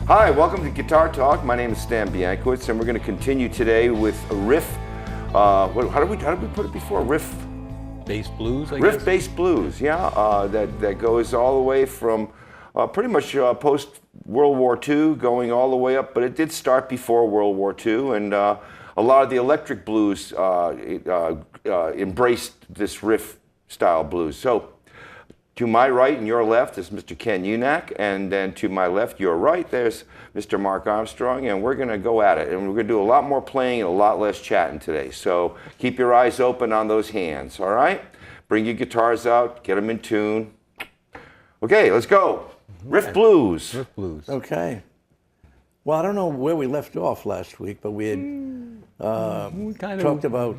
Hi, welcome to Guitar Talk. My name is Stan Biankiewicz, and we're going to continue today with a riff. How did we put it before? Riff Based blues, I guess? Riff Based Blues, yeah. That goes all the way from pretty much post World War II, going all the way up, but it did start before World War II, and a lot of the electric blues embraced this riff style blues. So, to my right and your left is Mr. Ken Unack, and then to my left, your right, there's Mr. Mark Armstrong, and we're going to go at it. And we're going to do a lot more playing and a lot less chatting today. So keep your eyes open on those hands, all right? Bring your guitars out, get them in tune. Okay, let's go. Riff Blues. Riff blues. Okay. Well, I don't know where we left off last week, but we had talked about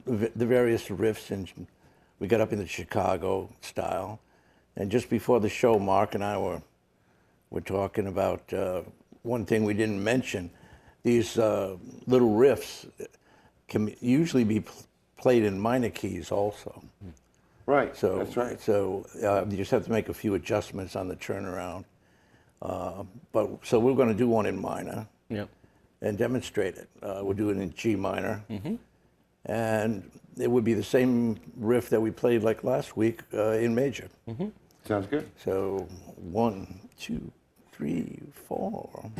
the various riffs, and we got up in the Chicago style. And just before the show, Mark and I were talking about one thing we didn't mention. These little riffs can usually be played in minor keys also. Right, So that's right. So you just have to make a few adjustments on the turnaround. So we're going to do one in minor. Yep. And demonstrate it. We'll do it in G minor. Mm-hmm. And it would be the same riff that we played like last week in major. Mm-hmm. Sounds good. So 1, 2, 3, 4.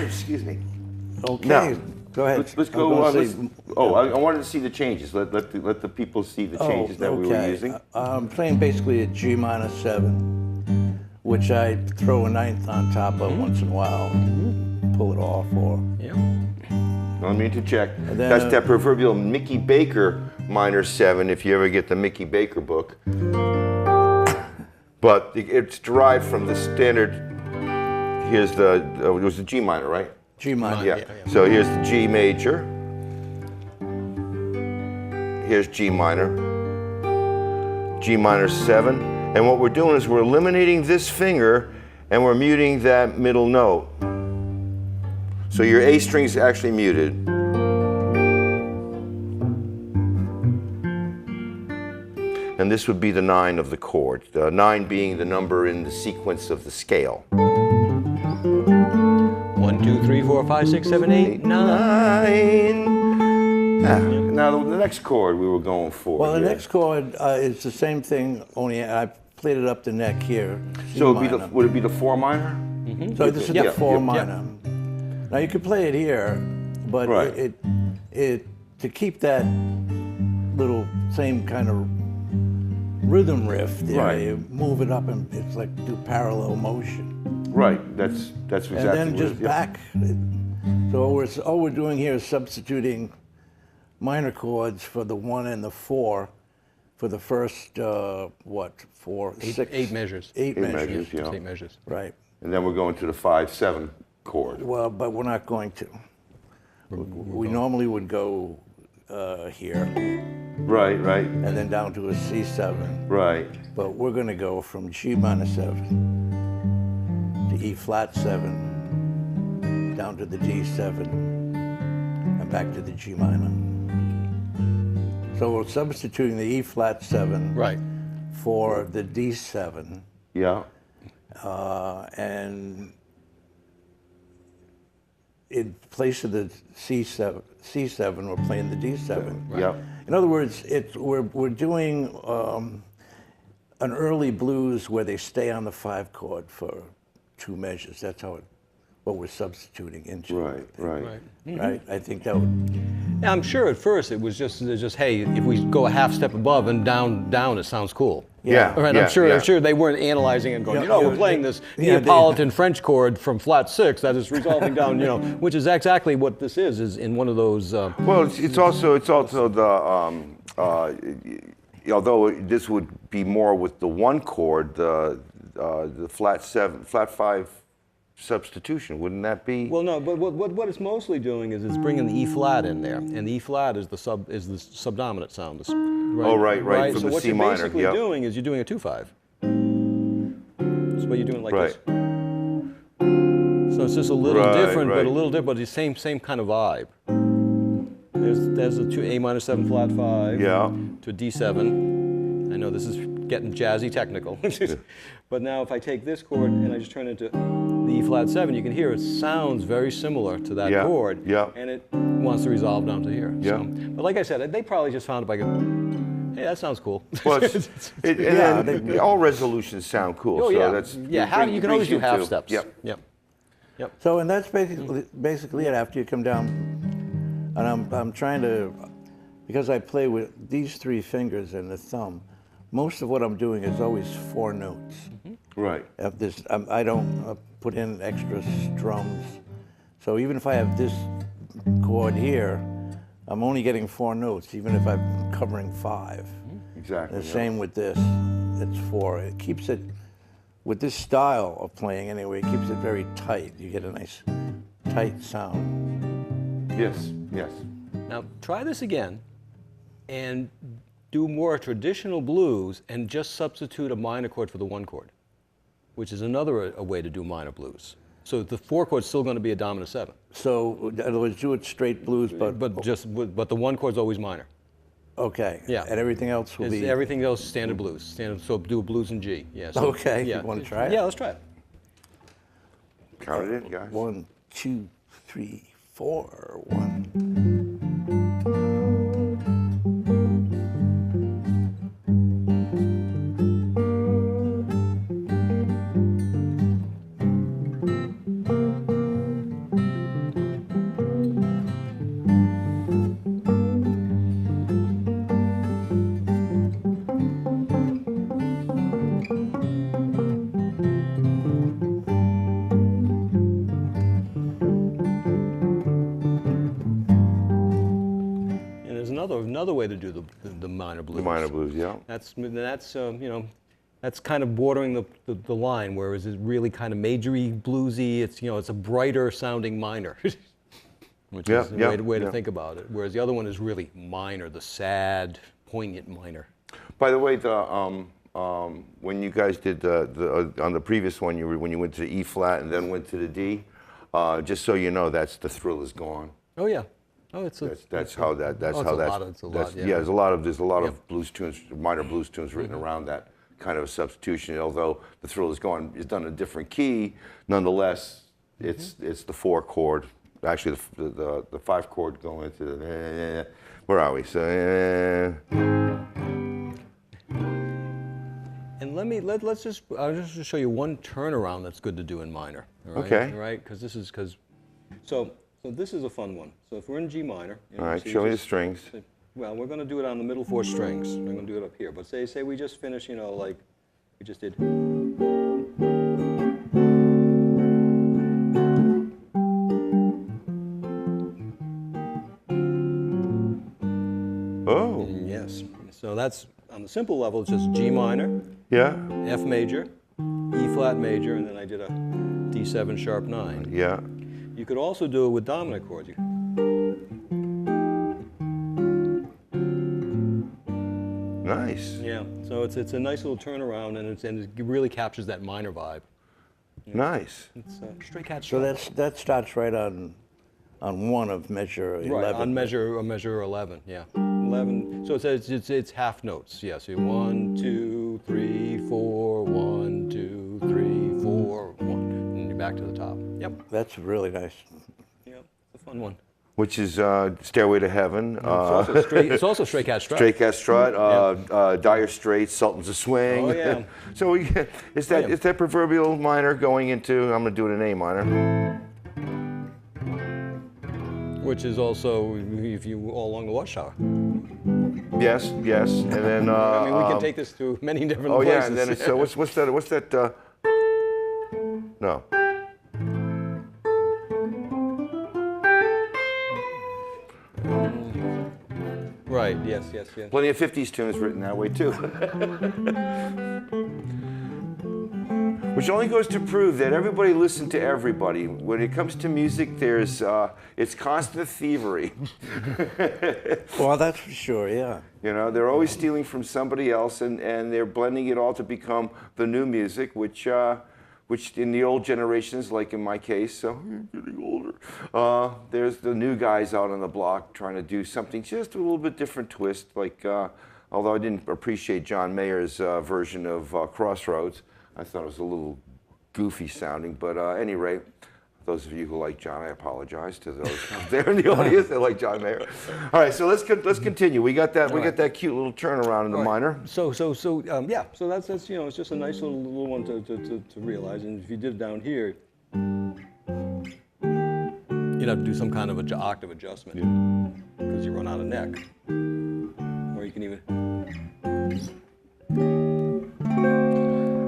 Excuse me. Okay, Now, go ahead. Let's go. I wanted to see the changes. Let the people see the changes that we were using. I'm playing basically a G minor 7, which I throw a ninth on top of once in a while, pull it off, or Yeah. Let me interject. And then, That's that proverbial Mickey Baker minor 7, if you ever get the Mickey Baker book. But it's derived from the standard. Here's it was the G minor, right? G minor. Yeah. So here's the G major. Here's G minor. G minor 7. And what we're doing is we're eliminating this finger and we're muting that middle note. So your A string is actually muted. And this would be the 9 of the chord. The 9 being the number in the sequence of the scale. 1, 2, 3, 4, 5, 6, 7, 8, 9. Now the next chord we were going for. Well, the next chord is the same thing, only I played it up the neck here. C So minor. would it be the 4 minor? So this is Yeah, the 4 yeah, minor. Now you could play it here, but Right. it to keep that little same kind of rhythm riff there, Right. you move it up and it's like do parallel motion. Right. That's exactly And then what just it is, yeah. back. So all we're doing here is substituting minor chords for the 1 and the 4 for the first, 4, 6? 8 measures. 8 measures. yeah. 8 measures. Right. And then we're going to the 5/7 chord. Well, but we're not going to. We normally would go here Right. and then down to a C7. Right. But we're going to go from G minor 7 to E flat 7, down to the D7, and back to the G minor. So we're substituting the E flat 7 Right. for the D7, Yeah. and in place of the C7, we're playing the D7. Yeah. In other words, we're doing an early blues where they stay on the 5 chord for two measures. That's how what we're substituting into. Right, right. Right. I think that would. Yeah, I'm sure at first it was just hey, if we go a half step above and down, it sounds cool. Yeah. Right, yeah, I'm sure. yeah. I'm sure they weren't analyzing and going, Yeah, we're playing this yeah, Neapolitan French chord from flat 6 that is resolving down, which is exactly what this is in one of those. Well, it's also the although this would be more with the one chord, the flat 5 substitution, wouldn't that be? Well, no, but what it's mostly doing is it's bringing the E flat in there, and the E flat is the subdominant sound. Right? Oh, right, from so the what C you're minor. basically doing is you're doing a 2/5. So what you're doing like Right. this. So it's just a little Right, different, right. but a little different, but the same kind of vibe. There's a A-7 flat 5 Yeah. to a D7. I know this is getting jazzy technical, but now if I take this chord and I just turn it to the E flat 7, you can hear it sounds very similar to that Yeah, chord, yeah. and it wants to resolve down to here. Yeah. So, but like I said, they probably just found it by going, hey, that sounds cool. Well, Yeah, all resolutions sound cool. Oh so yeah, that's you can always do half to- steps. Yep. Yep. So, and that's basically it. After you come down, and I'm trying to, because I play with these 3 fingers and the thumb. Most of what I'm doing is always 4 notes. Right. I don't put in extra strums. So even if I have this chord here, I'm only getting 4 notes, even if I'm covering 5. Exactly. The yeah. same with this, it's 4. It keeps it, with this style of playing anyway, it keeps it very tight. You get a nice tight sound. Yes. Yes. Now try this again, and do more traditional blues, and just substitute a minor chord for the 1 chord, which is another a way to do minor blues. So the 4 chord's still going to be a dominant 7. So in other words, do it straight blues, but But the 1 chord's always minor. okay. Yeah. And everything else will be Everything else standard blues. So do a blues in G. Yeah. So, Okay, Yeah. you wanna try it? Yeah, let's try it. Count it in, guys. 1, 2, 3, 4. 1. And there's another way to do the minor blues. The minor blues, yeah. That's that's kind of bordering the line, whereas it's really kind of majory bluesy. It's a brighter sounding minor, which is a way to think about it. Whereas the other one is really minor, the sad, poignant minor. By the way, when you guys did on the previous one, when you went to the E flat and then went to the D, just so you know, that's the Thrill Is Gone. Oh yeah. Oh, it's a. That's how that. That's Oh, how it's a that's. lot, it's a lot, yeah. There's a lot of blues tunes, minor blues tunes written around that kind of a substitution. Although the Thrill Is Gone is done in a different key, nonetheless, it's the 4 chord. Actually, the 5 chord going into the. Where are we? So. And I'll just show you one turnaround that's good to do in minor. All right? Okay. All right, so this is a fun one. So if we're in G minor. All right, show me the strings. Well, we're going to do it on the middle 4 strings. I'm going to do it up here. But say we just finished, like we just did. Oh. Yes. So that's on the simple level. It's just G minor, Yeah. F major, E flat major, and then I did a D7 sharp 9. Yeah. You could also do it with dominant chords. Nice. Yeah, so it's a nice little turnaround, and it really captures that minor vibe. Nice. It's straight cat. So that starts right on 1 of measure 11. right on measure 11. Yeah, 11. So it's half notes. Yeah, so 1, 2, 3, 4, 1, 2, 3, 4, 1, and you're back to the top. Yep. That's really nice. Yep. It's a fun one. which is Stairway to Heaven. It's also Stray Cat Strut. Stray Cat Strut, Dire Straits, Sultans of Swing. Oh, yeah. So it's that proverbial minor going into, I'm going to do it in A minor. Which is also, if you all along the Watchtower. Yes, yes, and then. I mean, we can take this to many different places. places. Oh yeah, and then it's, what's that? No. Right. Yes. Plenty of 50s tunes written that way too. Which only goes to prove that everybody listened to everybody. When it comes to music, there's it's constant thievery. Well, that's for sure, yeah. You know, they're always stealing from somebody else, and they're blending it all to become the new music, which in the old generations, like in my case, so I'm getting older, there's the new guys out on the block trying to do something just a little bit different twist. Like, although I didn't appreciate John Mayer's version of Crossroads, I thought it was a little goofy sounding, but at any rate, those of you who like John, I apologize to those there in the audience that like John Mayer. All right, so let's continue. We got that got that cute little turnaround in the minor. So that's it's just a nice little one to realize. And if you did it down here, you'd have to do some kind of octave adjustment because you run out of neck, or you can even.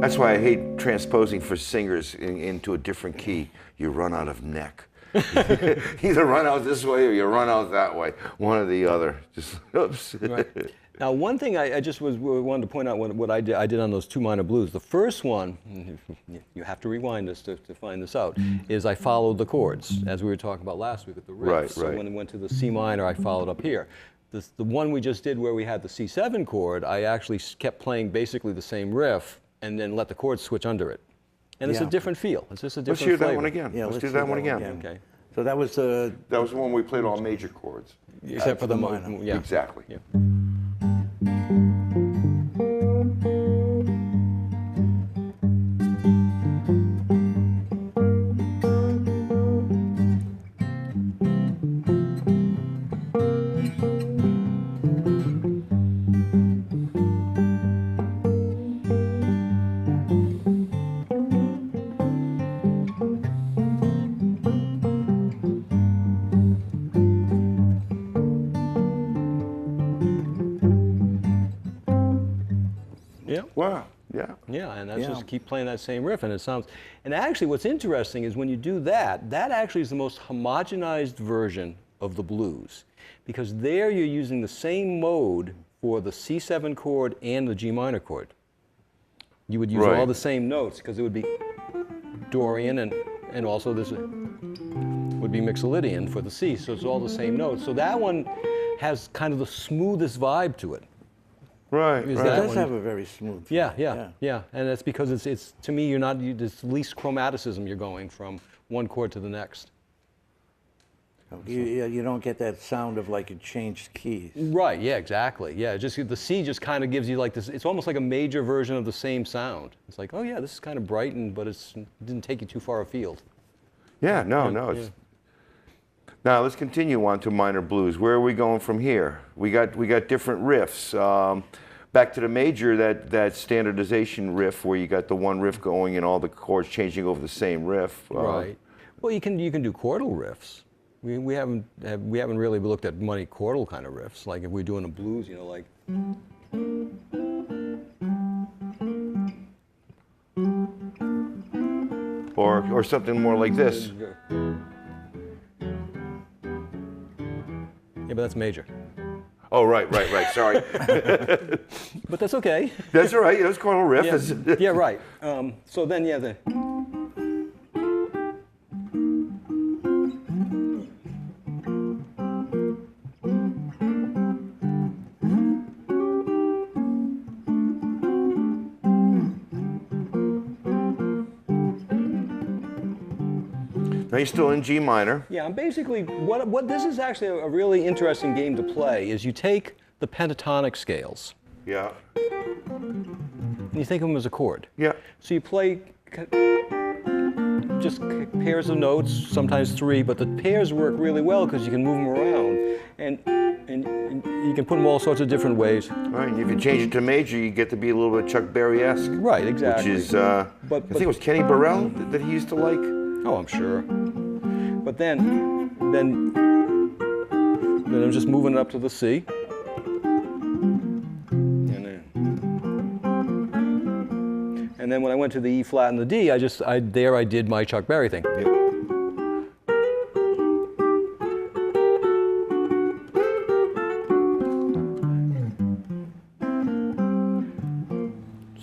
That's why I hate transposing for singers into a different key. You run out of neck. Either run out this way or you run out that way. One or the other. Just oops. Right. Now, one thing I just wanted to point out what I did on those two minor blues. The first one, you have to rewind this to find this out, is I followed the chords, as we were talking about last week with the riffs. Right. So when it went to the C minor, I followed up here. The one we just did where we had the C7 chord, I actually kept playing basically the same riff and then let the chords switch under it. And it's a different feel. It's just a different flavor. Let's hear that one again. Yeah, let's do that one again. Okay. So that was the one we played all major chords. Except for the minor. Yeah. Exactly. Yeah. Wow. Yeah. Yeah, and that's just keep playing that same riff, and it sounds. And actually, what's interesting is when you do that, that actually is the most homogenized version of the blues, because there you're using the same mode for the C7 chord and the G minor chord. You would use all the same notes because it would be Dorian and also this would be Mixolydian for the C. So it's all the same notes. So that one has kind of the smoothest vibe to it. Right. It does have a very smooth. Yeah, and that's because it's to me it's least chromaticism you're going from one chord to the next. You don't get that sound of like it changed keys. Right. Yeah. Exactly. Yeah. Just the C just kind of gives you like this. It's almost like a major version of the same sound. It's like, oh yeah, this is kind of brightened, but it didn't take you too far afield. Yeah. No. It's. Now let's continue on to minor blues. Where are we going from here? We got different riffs. Back to the major, that standardization riff where you got the one riff going and all the chords changing over the same riff. Right. Well, you can do chordal riffs. We haven't really looked at many chordal kind of riffs. Like if we're doing a blues, like. Or something more like this. Yeah, but that's major. Oh, right. Sorry. But that's okay. That's all right. It was chordal riff. Yeah, right. So then, the. Now you're still in G minor. Yeah, and basically, what this is actually a really interesting game to play is you take the pentatonic scales. Yeah. And you think of them as a chord. Yeah. So you play. just pairs of notes, sometimes 3, but the pairs work really well because you can move them around, and you can put them all sorts of different ways. Right, and if you change it to major, you get to be a little bit Chuck Berry-esque. Right, exactly. Which is, I think it was Kenny Burrell that he used to like. Oh, I'm sure. But then I'm just moving it up to the C. And then when I went to the E flat and the D, I did my Chuck Berry thing. Yeah.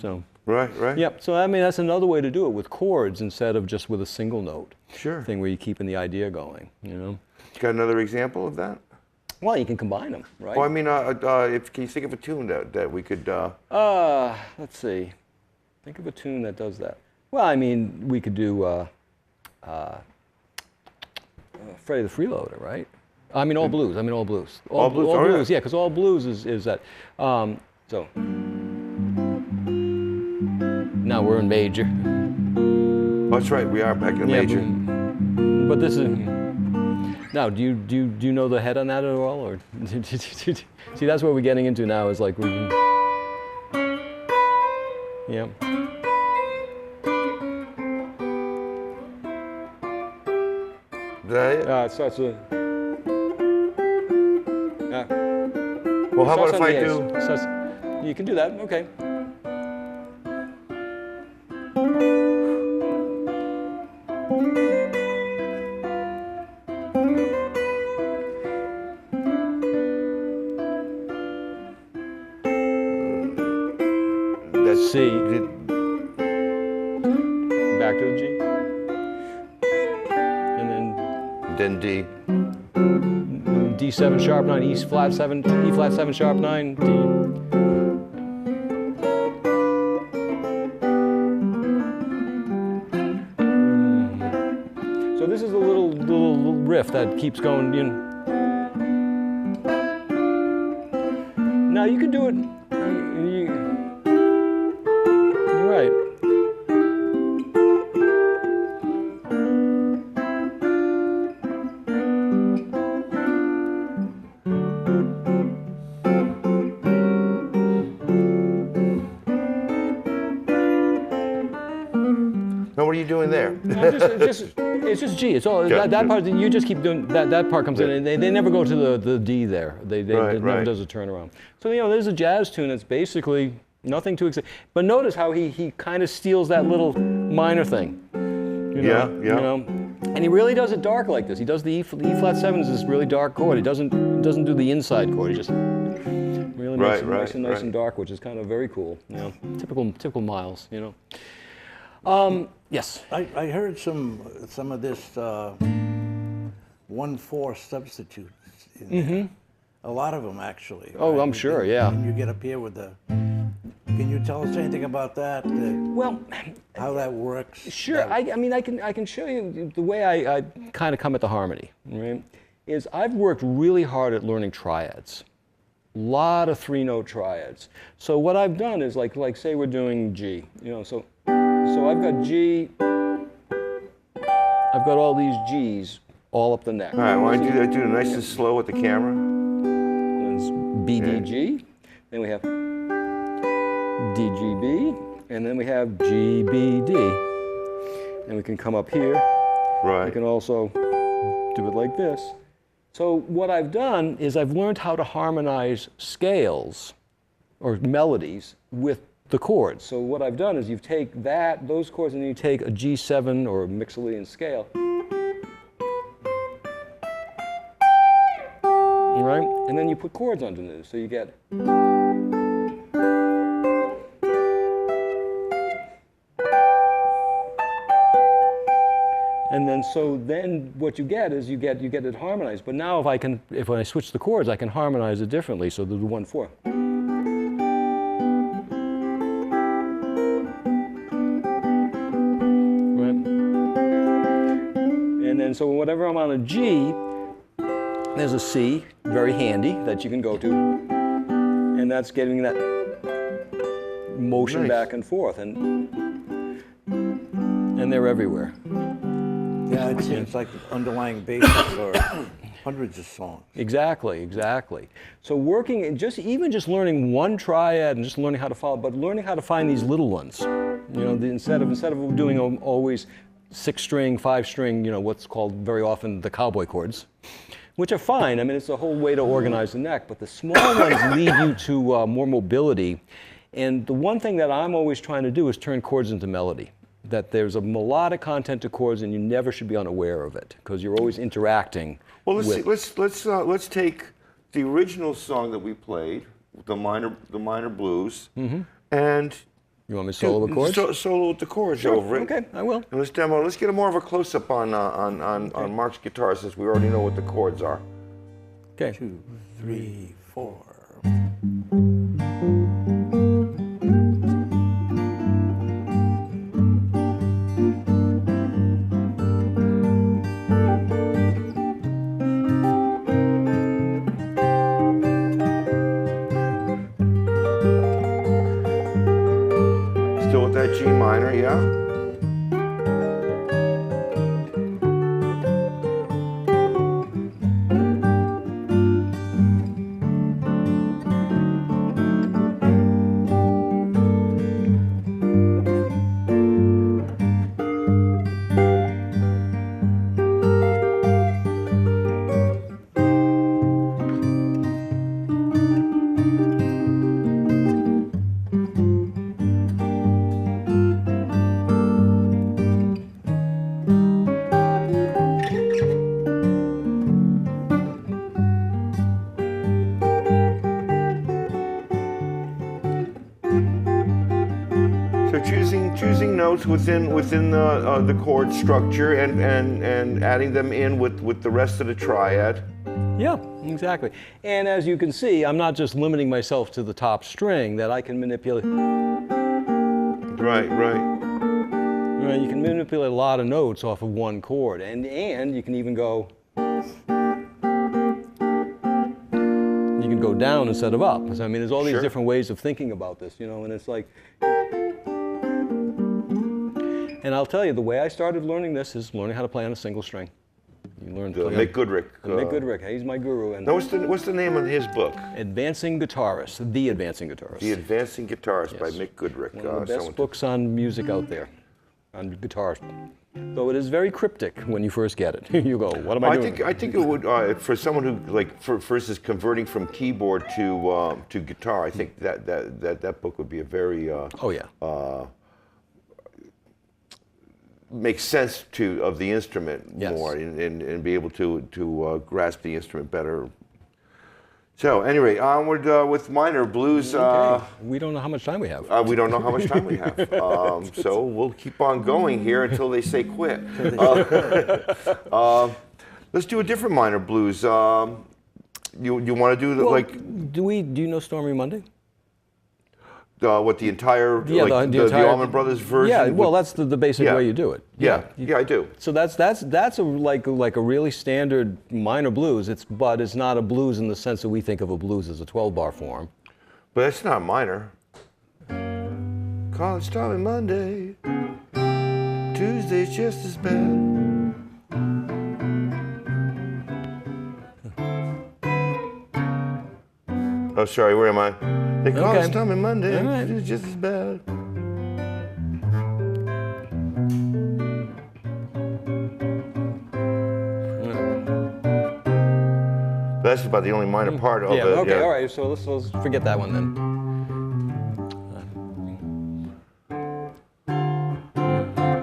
So. Right, right. Yep. So I mean, that's another way to do it with chords instead of just with a single note. Sure. Thing where you're keeping the idea going. You know. You got another example of that? Well, you can combine them, right? Well, I mean, can you think of a tune that we could? Let's see. Think of a tune that does that. Well, I mean, we could do Freddie the Freeloader, right? I mean, all blues. All blues. All blues. Yeah. Yeah, because all blues is that. So now we're in major. Oh, that's right. We are back in major. But this is. Now, do you know the head on that at all, or see? That's what we're getting into now. Is like yeah. Is that it? It starts with. Well, how about if I do? You can do that. Okay. That's C. Back to the G. And then D. D7 sharp 9, E flat 7, E flat 7 sharp 9, D. So this is a little riff that keeps going. Now you can do it. You're right. Now, what are you doing there? No, it's just G. It's all Yeah. that part. You just keep doing that. That part comes in, and they never go to the D there. It never right. does a turnaround. So there's a jazz tune that's basically nothing too exciting. But notice how he kind of steals that little minor thing. Yeah. And he really does it dark like this. He does the E flat 7 is this really dark chord. He doesn't do the inside chord. He just really makes it nice and dark, which is kind of very cool. Typical Miles. Yes. I heard some of this 1/4 substitutes in there. A lot of them, actually. Oh, right? I'm sure, yeah. And you get up here with the... Can you tell us anything about that? Well, how that works? Sure. I can show you the way I kind of come at the harmony, right? Is I've worked really hard at learning triads. A lot of 3-note triads. So what I've done is like say we're doing G, so I've got G, I've got all these G's all up the neck. All right, want to do it nice and slow with the camera? It's B, D, G. Then we have D, G, B. And then we have G, B, D. And we can come up here. Right. We can also do it like this. So what I've done is I've learned how to harmonize scales or melodies with the chords. So what I've done is you take those chords, and you take a G7 or a Mixolydian scale. Right? And then you put chords underneath. So you get. And then what you get is you get it harmonized. But now if I switch the chords, I can harmonize it differently. So the 1/4. So whenever I'm on a G, there's a C, very handy, that you can go to. And that's getting that motion back and forth. And they're everywhere. Yeah, it's like underlying basis for hundreds of songs. Exactly, exactly. So working, even just learning one triad and just learning how to follow, but learning how to find these little ones. You know, instead of doing always 6-string, 5-string, you know, what's called very often the cowboy chords, which are fine. I mean, it's a whole way to organize the neck, but the small ones lead you to more mobility. And the one thing that I'm always trying to do is turn chords into melody. That there's a melodic content to chords, and you never should be unaware of it because you're always interacting. Well, let's take the original song that we played, the minor blues, and you want me to solo the chords? Solo with the chords Sure. over it. Okay, I will. And let's demo. Let's get more of a close up on Mark's guitar since we already know what the chords are. Okay. 2, 3, 4. Still with that G minor, yeah. So choosing notes within the chord structure and adding them in with the rest of the triad. Yeah, exactly. And as you can see, I'm not just limiting myself to the top string, that I can manipulate. Right. Right, you can manipulate a lot of notes off of one chord, and you can even go. You can go down instead of up. So, I mean, there's all these Sure. different ways of thinking about this, you know, and it's like. And I'll tell you, the way I started learning this is learning how to play on a single string. You learn to play Mick Goodrick. Mick Goodrick, he's my guru. And Now, what's the name of his book? Advancing Guitarist, The Advancing Guitarist. The Advancing Guitarist by Yes. Mick Goodrick. One of the best books on music out there, on guitar. Though it is very cryptic when you first get it. You go, what am I doing? I think it would for someone who versus converting from keyboard to guitar. I think that book would be a very Oh yeah. makes sense of the instrument Yes. more and be able to grasp the instrument better. So anyway, onward with minor blues. Okay. We don't know how much time we have. We don't know how much time we have, so we'll keep on going here until they say quit. Let's do a different minor blues. You want to do Well, like do you know Stormy Monday? what the entire Yeah, like the entire, the Allman Brothers version? Yeah, well, with- that's the basic Yeah. way you do it. yeah, I do. So that's a like a really standard minor blues. But it's not a blues in the sense that we think of a blues as a 12-bar form. But it's not minor. Call it Stormy Monday. Tuesday's just as bad. Oh, sorry, where am I? They call Okay. it Stormy Monday. All right. It's just as bad. That's about the only minor part of Yeah. it. Okay. All right. So let's forget that one then.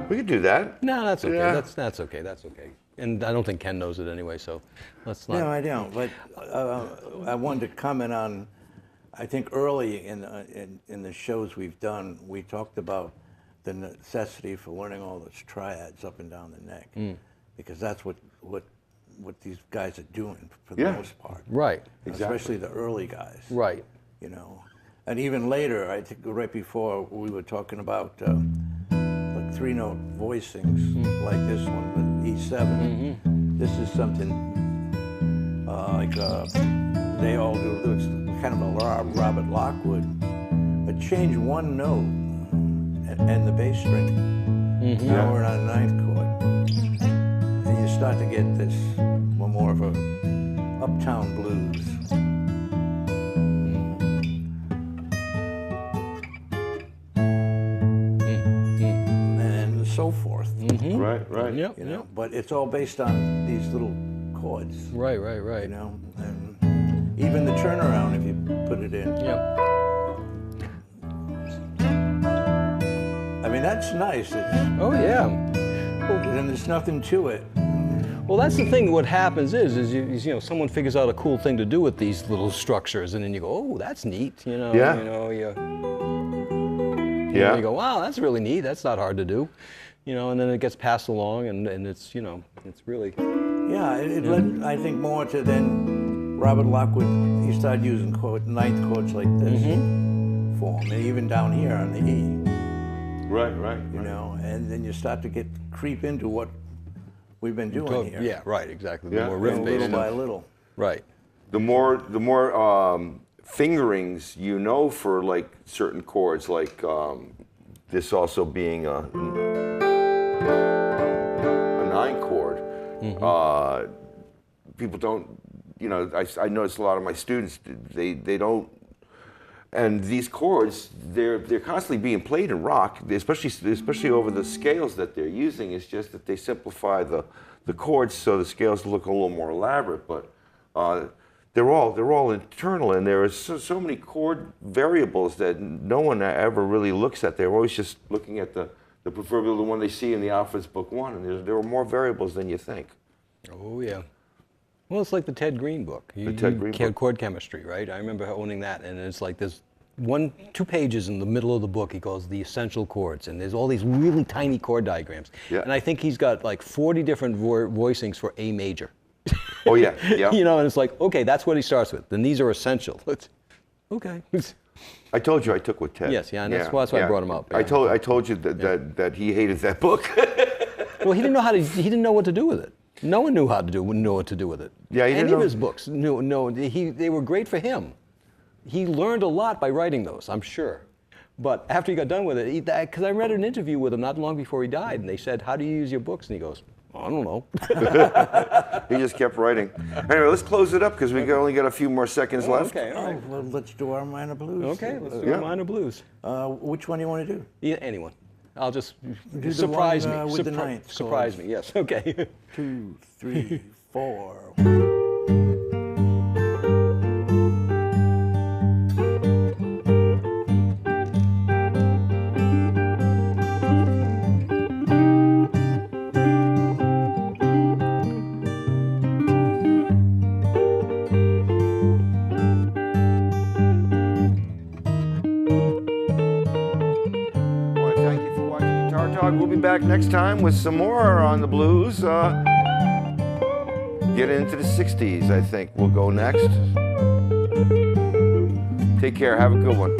We could do that. No, that's okay. Yeah. That's okay. That's okay. And I don't think Ken knows it anyway. So let's not. No, I don't. But I wanted to comment on. I think early in the shows we've done, we talked about the necessity for learning all those triads up and down the neck, because that's what these guys are doing for the Yeah. most part. Right. Especially the early guys. Right. You know, and even later, I think right before we were talking about like 3-note voicings, like this one, the E7. This is something they all do. It's kind of a Robert Lockwood, but change one note and the bass string. Now we're on a 9th chord. start to get this more of a uptown blues. And so forth. Right, right. Yep. You know, but it's all based on these little chords. Right, right, right. You know, and even the turnaround if you put it in. Yep. I mean, that's nice. Oh yeah. And there's nothing to it. Well, that's the thing. What happens is you know, someone figures out a cool thing to do with these little structures, and then you go, oh, that's neat. You know. Yeah. You know. Yeah. You go, wow, that's really neat. That's not hard to do. You know, and then it gets passed along, and it's, you know, it's really. Yeah, it led, I think, more to then Robert Lockwood, he started using ninth chords like this form, and even down here on the E. Right, right. You know, and then you start to creep into what we've been doing here. Yeah, right, exactly. The Yeah. more riff Little based. by little. Right. The more fingerings you know for like certain chords, like this also being a 9 chord. People don't, you know, I notice a lot of my students, they don't, and these chords, they're constantly being played in rock, especially over the scales that they're using. It's just that they simplify the chords so the scales look a little more elaborate, but they're all internal, and there are so many chord variables that no one ever really looks at. They're always just looking at the proverbial one they see in the Alphabets Book 1, and there are more variables than you think. Oh yeah. Well, it's like the Ted Green book. Ted Green book. Chord chemistry, right? I remember owning that, and it's like there's 2 pages in the middle of the book. He calls the essential chords, and there's all these really tiny chord diagrams. Yeah. And I think he's got like 40 different voicings for A major. Oh yeah, yeah. You know, and it's like, okay, that's what he starts with. Then these are essential. Okay. I told you I took with Ted. Yes, yeah, and that's why I brought him up. I Yeah. told you that he hated that book. Well, he didn't know what to do with it. No one knew what to do with it. Yeah, he didn't Any of know. his books, they were great for him. He learned a lot by writing those, I'm sure. But after he got done with it, because I read an interview with him not long before he died, and they said, "How do you use your books?" And he goes, "I don't know." He just kept writing. Anyway, let's close it up because we only got a few more seconds left. Okay, all right. Oh, well, let's do our minor blues. Okay, let's do Yeah. minor blues. Which one do you want to do? Yeah, anyone. I'll just the surprise one, me. with the ninth Surprise chords. me. Yes. Okay. 2, 3, 4. We'll be back next time with some more on the blues. Get into the 60s, I think we'll go next. Take care. Have a good one.